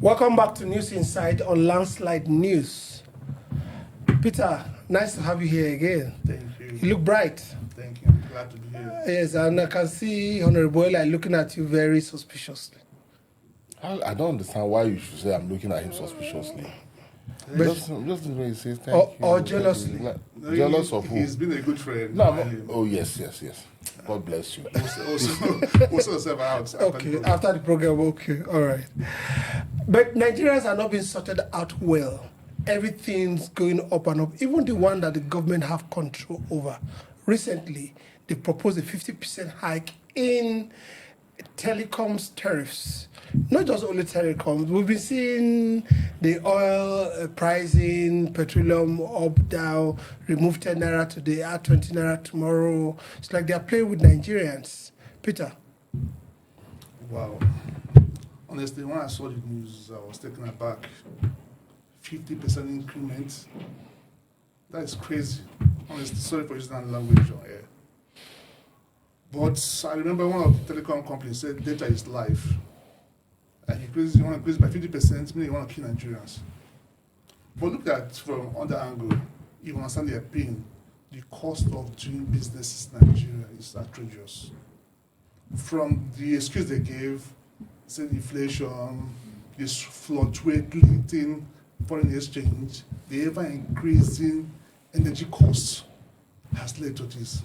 Welcome back to News Inside on Landslide News. Peter, nice to have you here again. Thank you. You look bright. Thank you. I'm glad to be here. Yes, and I can see Honorable Eli looking at you very suspiciously. I don't understand why you should say I'm looking at him suspiciously. But- just the way he says thank you. Or jealously. No, Jealous of who? He's been a good friend. No, oh yes. God bless you. Also serve out. Okay, after the program, okay, all right. But Nigerians are not being sorted out well. Everything's going up and up, even the one that the government have control over. Recently, they proposed a 50% hike in telecom's tariffs. Not just only telecoms, we've been seeing the oil pricing, petroleum up, down, remove 10 naira today, add 20 naira tomorrow. It's like they're playing with Nigerians. Peter. Wow. Honestly, when I saw the news, I was taken aback. 50% increment. That is crazy. Honestly, sorry for using that language on air. But I remember one of the telecom companies said data is life. And you want to increase by 50%, meaning you want to kill Nigerians. But look at from other angle, you understand their pain. The cost of doing business in Nigeria is outrageous. From the excuse they gave, said inflation, this fluctuating foreign exchange, the ever increasing energy costs has led to this.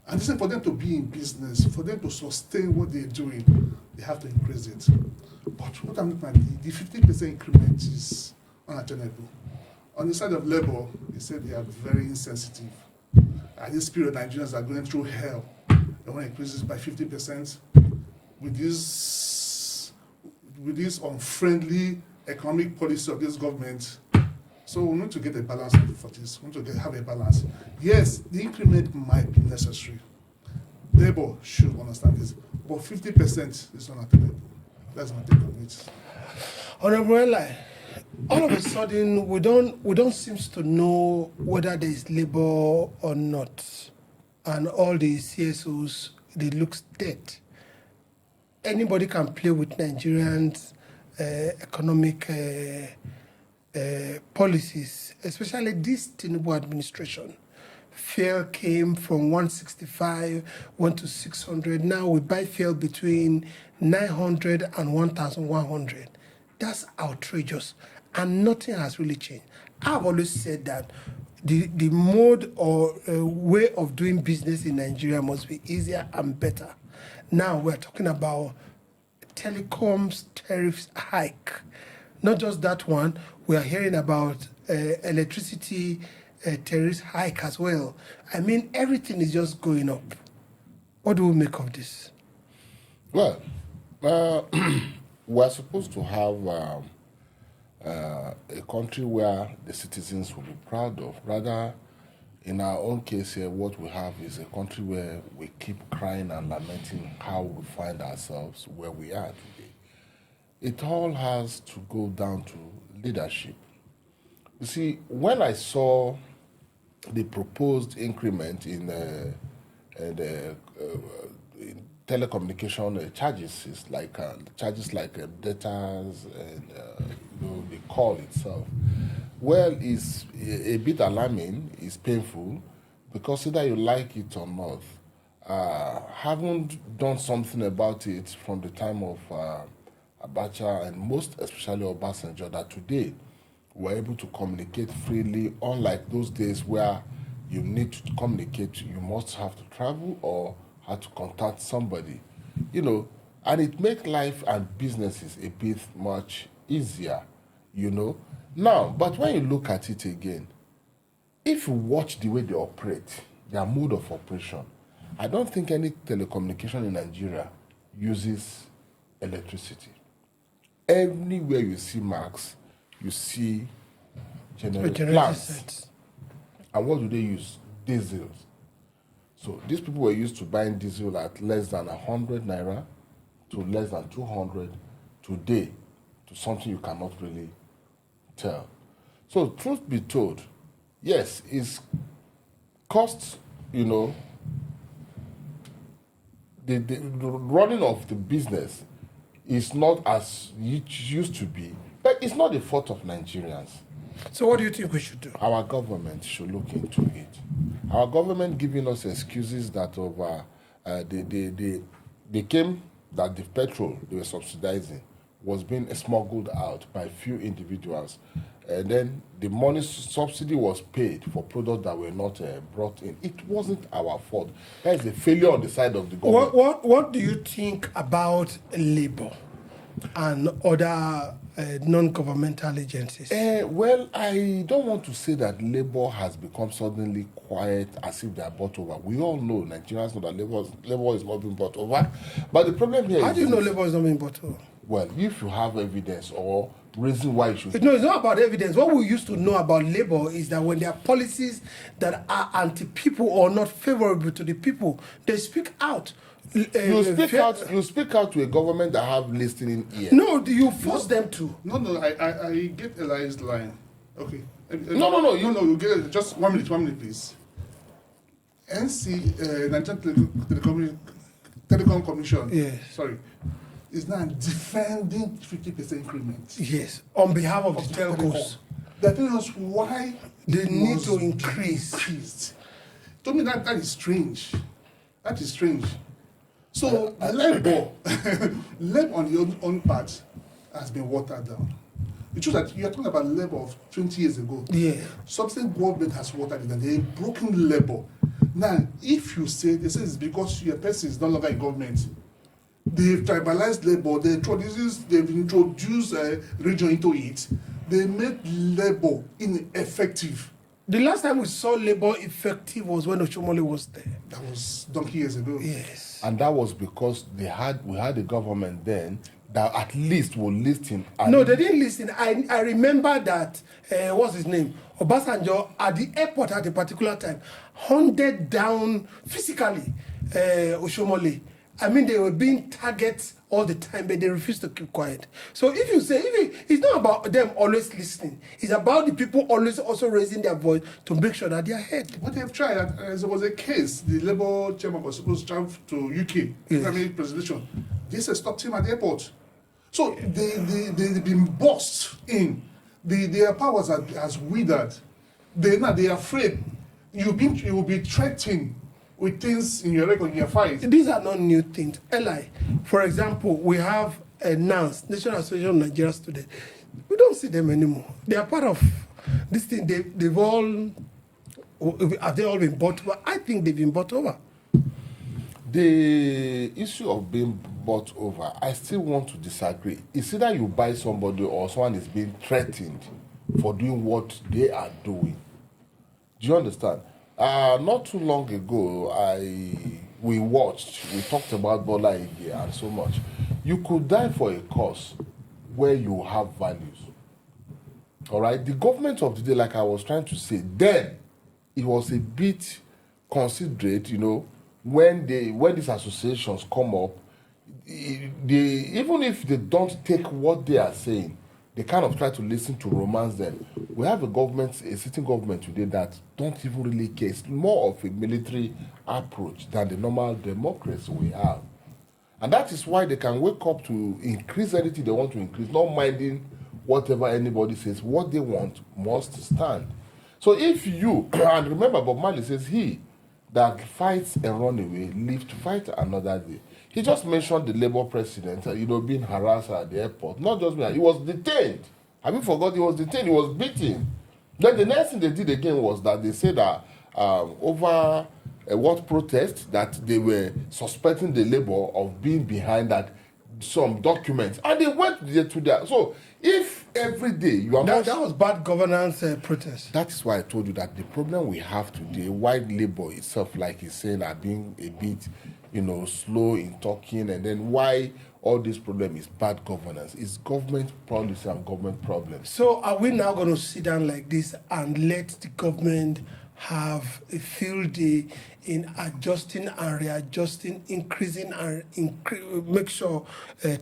And this is for them to be in business, for them to sustain what they're doing, they have to increase it. But what I'm looking at, the 50% increment is unattainable. On the side of labor, they said they are very insensitive. At this period, Nigerians are going through hell. They want to increase this by 50% with this unfriendly economic policy of this government. So we need to get a balance for this. We need to have a balance. Yes, the increment might be necessary. Labor should understand this, but 50% is unattainable. That's my take on it. Honorable Eli, all of a sudden we don't seem to know whether there is labor or not, and all the CSOs they look dead. Anybody can play with Nigerians' economic policies, especially this Tinubu administration. Fuel came from 165, went to 600. Now we buy fuel between 900 and 1,100. That's outrageous, and nothing has really changed. I've always said that the mode or way of doing business in Nigeria must be easier and better. Now we're talking about telecom's tariffs hike. Not just that one, we are hearing about electricity tariffs hike as well. I mean, everything is just going up. What do we make of this? Well, we're supposed to have a country where the citizens will be proud of. Rather, in our own case here, what we have is a country where we keep crying and lamenting how we find ourselves where we are today. It all has to go down to leadership. You see, when I saw the proposed increment in telecommunication charges, is like charges like data and the call itself. Well, it's a bit alarming. It's painful because either you like it or not. Haven't done something about it from the time of Abacha and most especially Obasanjo, that today we're able to communicate freely, unlike those days where you need to communicate, you must have to travel or have to contact somebody, and it makes life and businesses a bit much easier, Now, but when you look at it again, if you watch the way they operate, their mode of operation, I don't think any telecommunication in Nigeria uses electricity. Anywhere you see marks, you see generator plants. And what do they use? Diesel. So these people were used to buying diesel at less than 100 naira to less than 200 today, to something you cannot really tell. So truth be told, yes, it's costs, the running of the business is not as it used to be. But it's not the fault of Nigerians. So what do you think we should do? Our government should look into it. Our government giving us excuses that over they came that the petrol they were subsidizing was being smuggled out by few individuals, and then the money subsidy was paid for products that were not brought in. It wasn't our fault. That is a failure on the side of the government. What do you think about labor and other non-governmental agencies? Well, I don't want to say that labor has become suddenly quiet as if they are bought over. We all know, Nigerians know that labor is not being bought over. But the problem here How do you know labor is not being bought over? Well, if you have evidence or reason why you should... No, it's not about evidence. What we used to know about labor is that when there are policies that are anti-people or not favorable to the people, they speak out. You speak out to a government that have listening ear. No, you force them to. No, I get Eli's line. Okay. No, you get it. Just 1 minute, please. Nigerian Telecom Commission. Yes. Sorry. Is now defending 50% increment. Yes, on behalf of the telcos. They're telling us why They it need must to be increase. increased. To me, that is strange. That is strange. So, labor on the own part has been watered down. It's true that you're talking about labor of 20 years ago. Yeah. Subsequent government has watered it down. They've broken labor. Now, if you say, they say it's because your person is no longer in government, they've tribalized labor, they've introduced region into it, they made labor ineffective. The last time we saw labor effective was when Oshomole was there. That was donkey years ago. Yes. And that was because we had a government then that at least will listen. No, they didn't listen. I remember that, what's his name? Obasanjo, at the airport at a particular time, hunted down physically Oshomole. I mean, they were being targets all the time, but they refused to keep quiet. So if you say, it's not about them always listening. It's about the people always also raising their voice to make sure that they are heard. What they've tried, there was a case, the Labour chairman was supposed to travel to UK, Islamic presentation. They said stopped him at the airport. So they've been bossed in. Their powers has withered. They are afraid. You will be threatened with things in your record, in your fight. These are not new things. Eli, for example, we have NANS, National Association of Nigerian Students. We don't see them anymore. They are part of this thing. Have they all been bought over? I think they've been bought over. The issue of being bought over, I still want to disagree. It's either you buy somebody or someone is being threatened for doing what they are doing. Do you understand? Not too long ago, we talked about Bola Ige and so much. You could die for a cause where you have values. All right? The government of the day, like I was trying to say, then it was a bit considerate, when these associations come up, even if they don't take what they are saying, they kind of try to listen to romance them. We have a sitting government today that don't even really care. It's more of a military approach than the normal democracy we have. And that is why they can wake up to increase anything they want to increase, not minding whatever anybody says. What they want must stand. So if you, and remember Bob Marley says, he that fights and run away live to fight another day. He just mentioned the Labour president, being harassed at the airport. Not just me, he was detained. Have you forgot he was detained? He was beaten. Then the next thing they did again was that they said that over a what protest, that they were suspecting the Labour of being behind that some documents. And they went there to that. So if every day you are that was bad governance protest. That is why I told you that the problem we have today, why Labour itself, like he's saying, are being a bit slow in talking, and then why all this problem is bad governance. It's government policy and government problems. So are we now going to sit down like this and let the government have a field day in adjusting and readjusting, increasing and make sure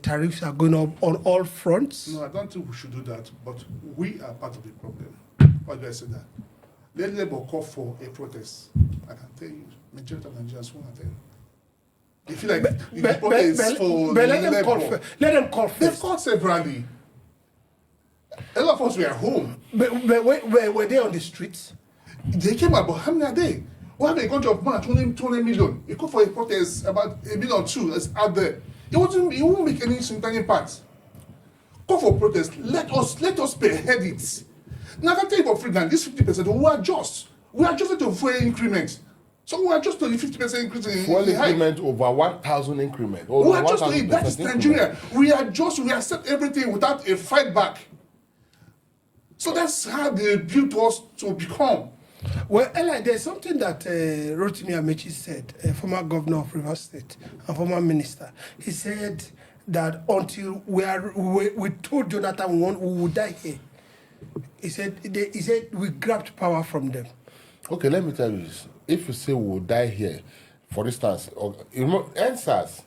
tariffs are going up on all fronts? No, I don't think we should do that, but we are part of the problem. Why do I say that? Let Labour call for a protest. I can tell you, majority of Nigerians won't attend. They feel like the protest is for but let them labor. call let them call They've first. called severally. A lot of us were at home. But were they on the streets? They came about how many a day? We have a country of more than 20 million. You call for a protest about a million or two that's out there. It won't make any significant impact. Call for protest. Let us spearhead it. Now I can tell you about freedom, this 50%, we adjusted to fuel increment. So we adjust to the 50% increase in Fuel the hike. increment over 1,000 increment. We adjust to it. That is Nigeria. We accept everything without a fight back. So that's how they built us to become. Well, Eli, there's something that Rotimi Amechi said, a former governor of Rivers State and former minister. He said that until we told Jonathan we would die here. He said we grabbed power from them. Okay, let me tell you this. If you say we will die here, for instance, NSAS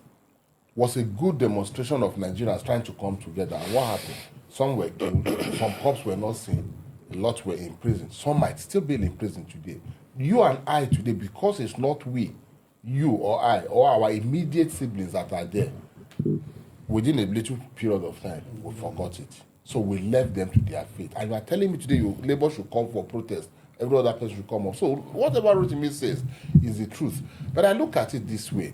was a good demonstration of Nigerians trying to come together. And what happened? Some were killed, some cops were not seen, a lot were in prison. Some might still be in prison today. You and I today, because it's not we, you or I, or our immediate siblings that are there, within a little period of time, we forgot it. So we left them to their fate. And you are telling me today, Labour should come for protest. Every other person should come up. So whatever Rotimi says is the truth. But I look at it this way.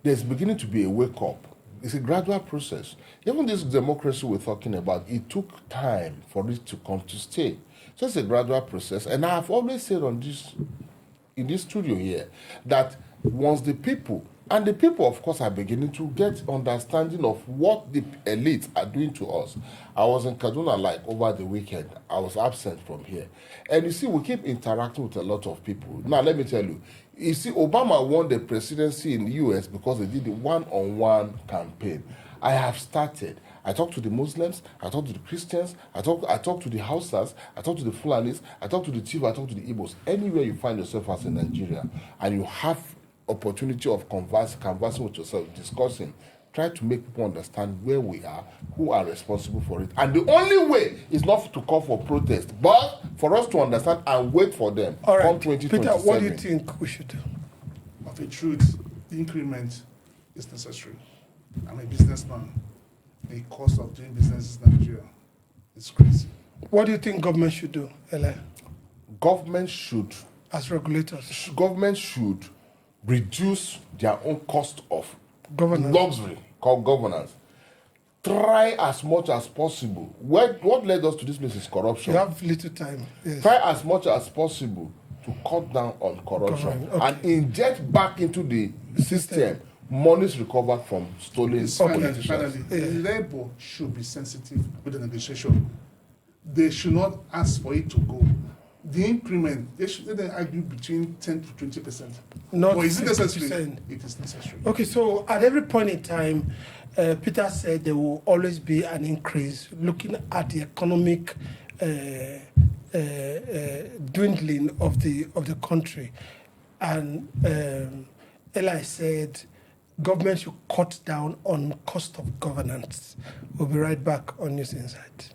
There's beginning to be a wake-up. It's a gradual process. Even this democracy we're talking about, it took time for it to come to stay. So it's a gradual process. And I've always said in this studio here, that once the people, and the people, of course, are beginning to get understanding of what the elites are doing to us. I was in Kaduna, like, over the weekend. I was absent from here. And you see, we keep interacting with a lot of people. Now, let me tell you, Obama won the presidency in the U.S. because they did a one-on-one campaign. I have started. I talk to the Muslims, I talk to the Christians, I talk to the Hausas, I talk to the Fulanis, I talk to the Chief, I talk to the Igbos. Anywhere you find yourself as in Nigeria, and you have opportunity of conversing with yourself, discussing, try to make people understand where we are, who are responsible for it. And the only way is not to call for protest, but for us to understand and wait for them. All right, come 2027. Peter, what do you think we should do? Of the truth, the increment is necessary. I'm a businessman. The cost of doing business in Nigeria is crazy. What do you think government should do, Eli? Government should, as regulators, government should reduce their own cost of governance. Luxury called governance. Try as much as possible. What led us to this place is corruption. You have little time. Yes. Try as much as possible to cut down on corruption and inject back into the system monies recovered from stolen. Finally, Labour should be sensitive with the negotiation. They should not ask for it to go. The increment, they should let them argue between 10 to 20%. Not or is it 50%. necessary? It is necessary. Okay, so at every point in time, Peter said there will always be an increase looking at the economic dwindling of the country. And Eli said government should cut down on cost of governance. We'll be right back on News Insight.